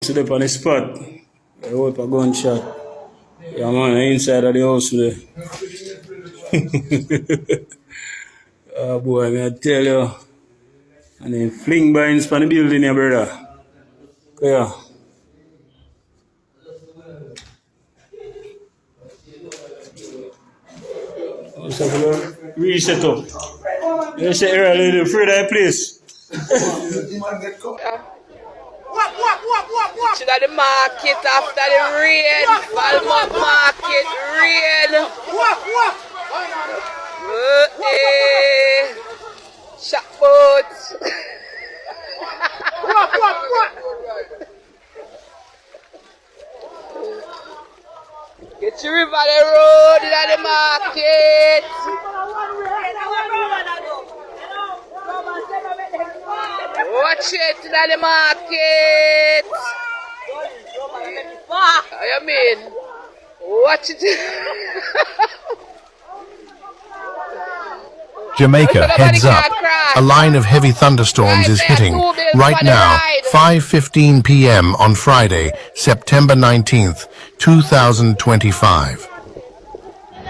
Sit up on the spot. I hope a gunshot. Yeah, man, inside of the house today. Oh boy, may I tell you. And then fling binds from the building here, brother. Yeah. Let's have a little reset up. Let's say early, the Friday place. To the market after the rain. Falmouth market rain. Shot boats. Get to River the road in the market. Watch it in the market. What you mean? Watch it. Jamaica, heads up. A line of heavy thunderstorms is hitting right now, 5:15 p.m. on Friday, September 19th, 2025.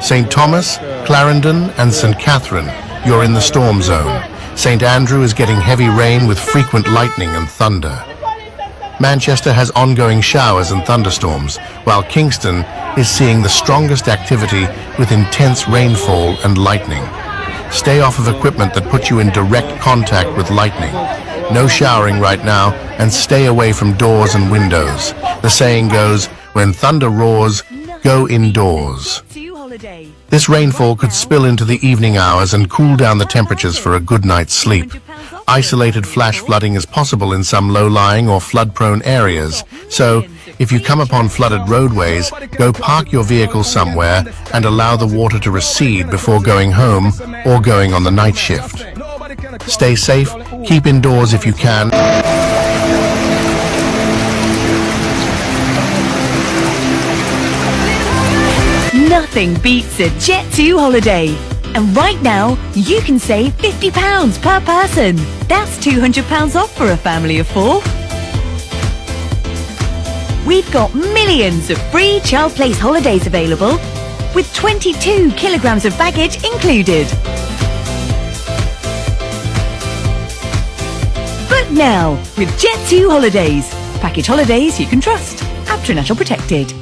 St. Thomas, Clarendon and St. Catherine, you're in the storm zone. St. Andrew is getting heavy rain with frequent lightning and thunder. Manchester has ongoing showers and thunderstorms, while Kingston is seeing the strongest activity with intense rainfall and lightning. Stay off of equipment that puts you in direct contact with lightning. No showering right now, and stay away from doors and windows. The saying goes, when thunder roars, go indoors. This rainfall could spill into the evening hours and cool down the temperatures for a good night's sleep. Isolated flash flooding is possible in some low-lying or flood-prone areas, so if you come upon flooded roadways, go park your vehicle somewhere and allow the water to recede before going home or going on the night shift. Stay safe, keep indoors if you can. Nothing beats a Jet2 holiday. And right now, you can save £50 per person. That's £200 off for a family of 4. We've got millions of free child place holidays available, with 22 kilograms of baggage included. Book now with Jet2 Holidays. Package holidays you can trust. APTRA National Protected.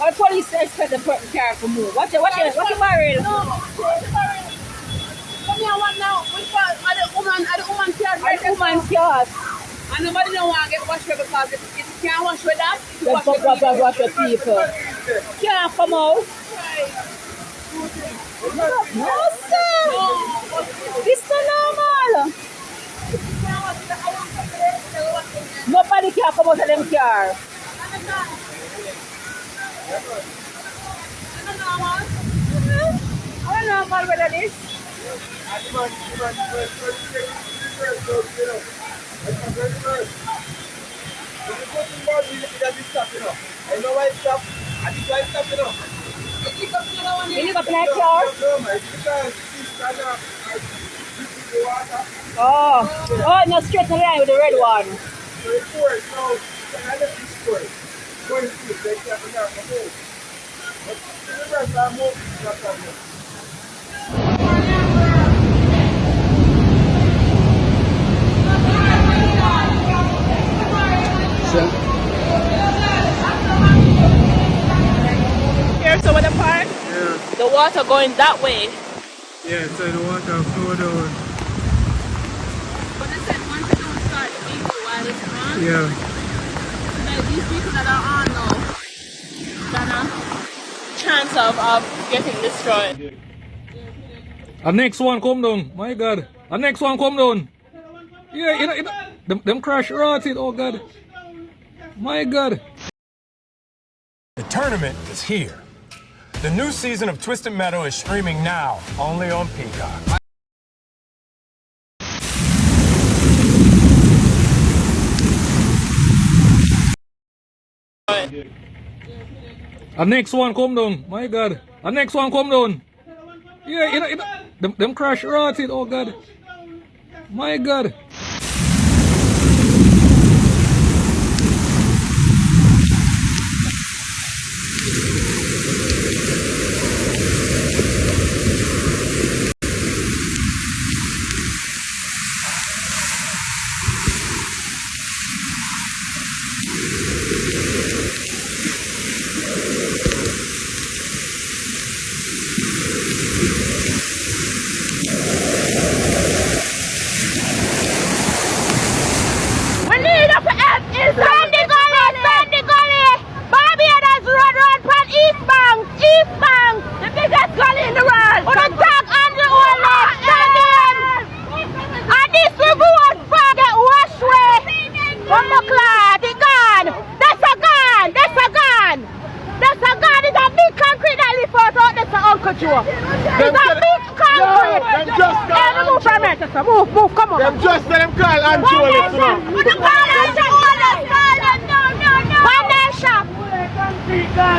Our police expect the car to move. What you worried? Come here, one now. Which part? Are the woman car? Are the woman's car? And nobody don't want to get washed because it can't wash with that. Let's wash with people. Can't come out. No, sir. This is normal. Nobody can come out of them car. I don't know about whether this. You need a black car? Oh, no, straight to the line with the red one. Here's over the park? Yeah. The water going that way. Yeah, so the water flow down. But they said once it don't start, the people while it's on. Yeah. Like these people that are on now, got a chance of getting destroyed. A next one come down, my God. A next one come down. Yeah, them crash rotted, oh God. My God. The tournament is here. The new season of Twisted Metal is streaming now, only on Peacock. A next one come down. My God. A next one come down. Yeah, them crash rotted. Oh God. My God. Move, come on. Them just let them call and show it. One day shop.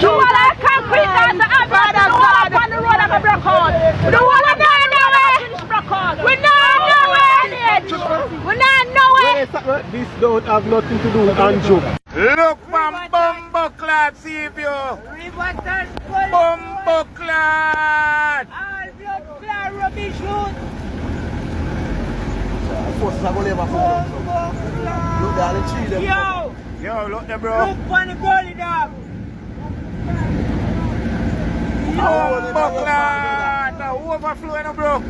You want a concrete and the other on the road of a broke out. The one of them we not know it. This don't have nothing to do with Anjo. Look, bumbo clad, see if you. Bumbo clad. All blood clad rubbish road. Yo, look there, bro. Look for the goalie dog. Bumbo clad. Now overflowing, bro.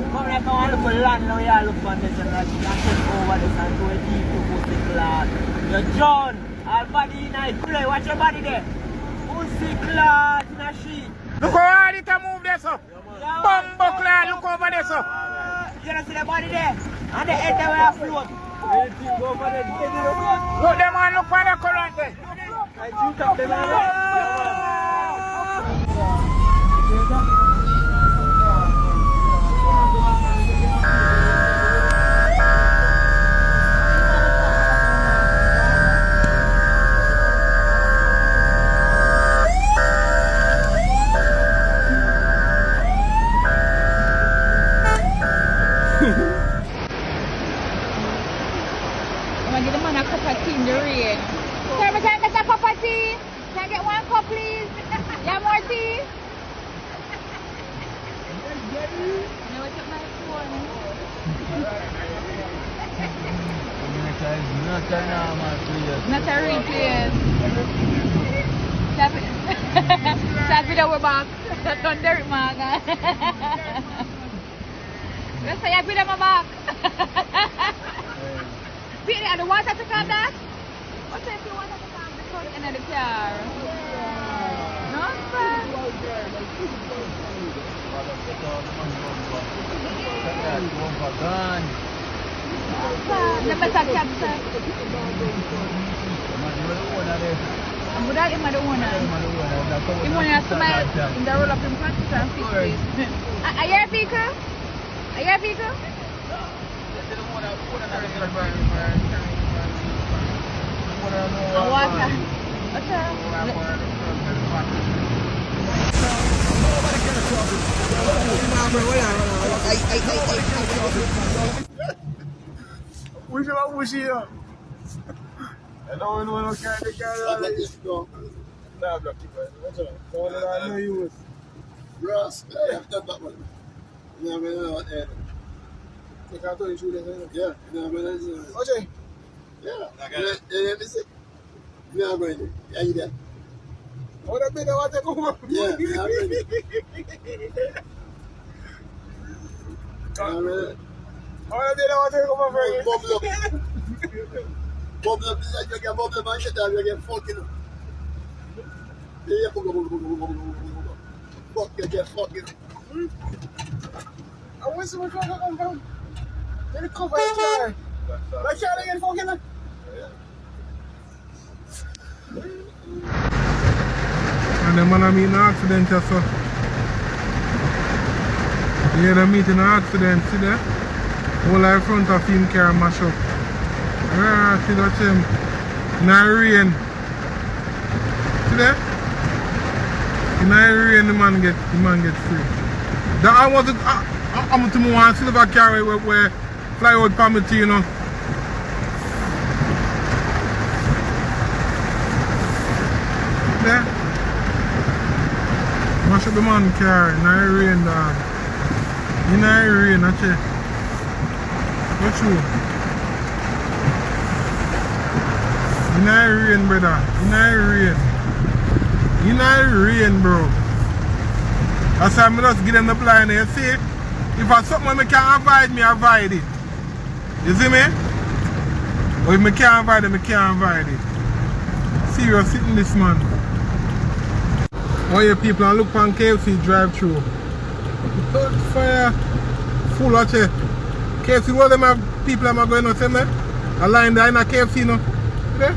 Come like I want to look for land now, yeah, look for this and that. Take over this and go deep to Pussy Clad. You're John, all body in a play, watch your body there. Pussy Clad in a sheet. Look how hard it can move there, sir. Bumbo Clad, look over there, sir. You don't see the body there? And the head there where I float. Look them and look for the current there. I shoot up them. Not a replay. That video we're back. That on Derek Maga. Let's say I put them back. Peter, I don't want to come that. What if you want to come the front end of the car? No, sir. The better capture. I'm not in my own. You want to smile in the roll up in practice and fix it. Are you a vehicle? Are you a vehicle? Water. Which one was she up? I don't know what kind of car that is. Nah, bro, keep it. What's up? The one that I knew you was. Ross, I have done that one. You know what I mean? Take out the issue then. Yeah, you know what I mean? Okay. Yeah. Let me see. You know what I mean? Yeah, you there. What a bit I want to come up. Yeah, I'm ready. What a bit I want to come up for you. Bubble up. Bubble up, you get bubble man, you get fucking up. Yeah, fuck, you get fucking I wish we could come from. Let it cover the car. Like, how they get fucking up? the man I meet in an accident just so. Yeah, they meet in an accident, see there? All in front of him car mash up. Yeah, see that him. In the rain. See there? In the rain the man get free. That I was I'm to one silver car where fly out permit, you know. There? Mash up the man car in the rain, dog. In the rain, that's it. What's true? In the rain, brother. In the rain. In the rain, bro. That's why I just give them the blind. You see? If I something I can't avoid, me avoid it. You see me? Or if I can't avoid it, I can't avoid it. Serious sitting this man. All you people and look on KFC drive through. Fire full of it. KFC, what them have people am going to say me? A line there in a KFC no? Yeah?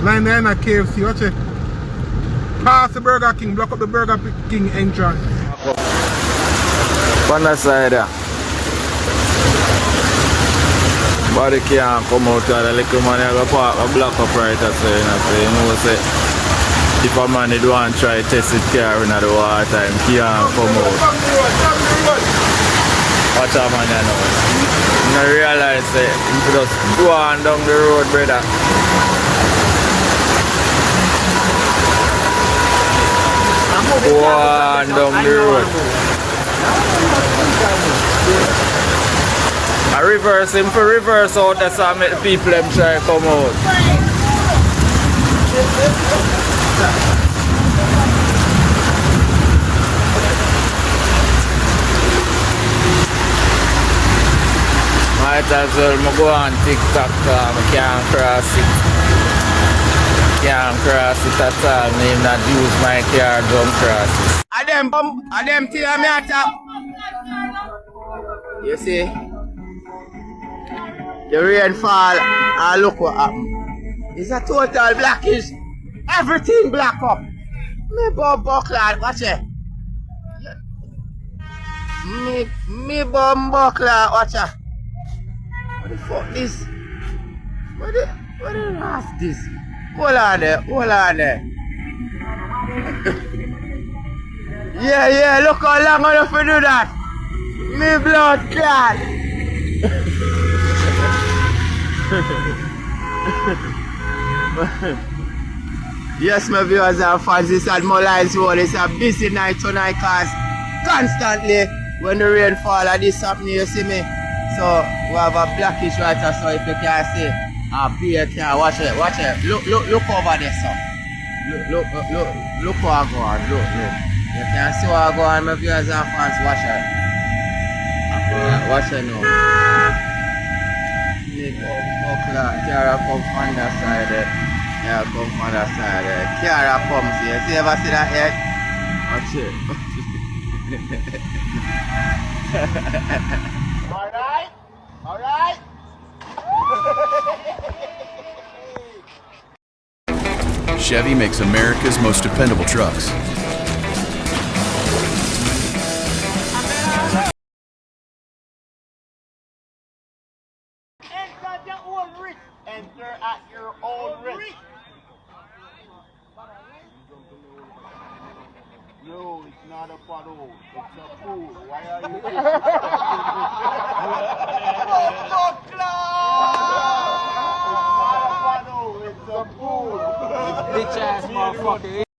Line there in a KFC, watch it. Pass the Burger King, block up the Burger King entrance. On the side there. Body can't come out of the little man I go park a block up right there, so you know say if a man do want to try test it car in the water time, he can't come out. Watch out man you know. You realize that you just go on down the road, brother. Go on down the road. I reverse him for reverse out, that's how I make the people them try to come out. Might as well go on TikTok, I can't cross it. Can't cross it at all, I not use my car, don't cross it. I them till me at top. You see? The rainfall, and look what happened. It's a total blackish. Everything black up. Me bum buckler, watch it. Me bum buckler, watch it. What the fuck this? What the ass this? Hold on there. Yeah, look how long I have to do that. Me blood clot. Yes, my viewers and fans, this is Mullines Road. It's a busy night tonight because constantly when the rain fall and this happening, you see me. So we have a blackish right here, so if you can see a beer car, watch it. Look over there, so. Look what I go on, look. You can see what I go on, my viewers and fans, watch it. Watch it now. Kiara come from the side there. Yeah, come from the side there. Kiara comes here. See, ever see that head? Watch it. Alright. Chevy makes America's most dependable trucks. Enter at your own risk. No, it's not a puddle. It's a pool. Why are you It's not a puddle. It's a pool. Bitch ass motherfucker.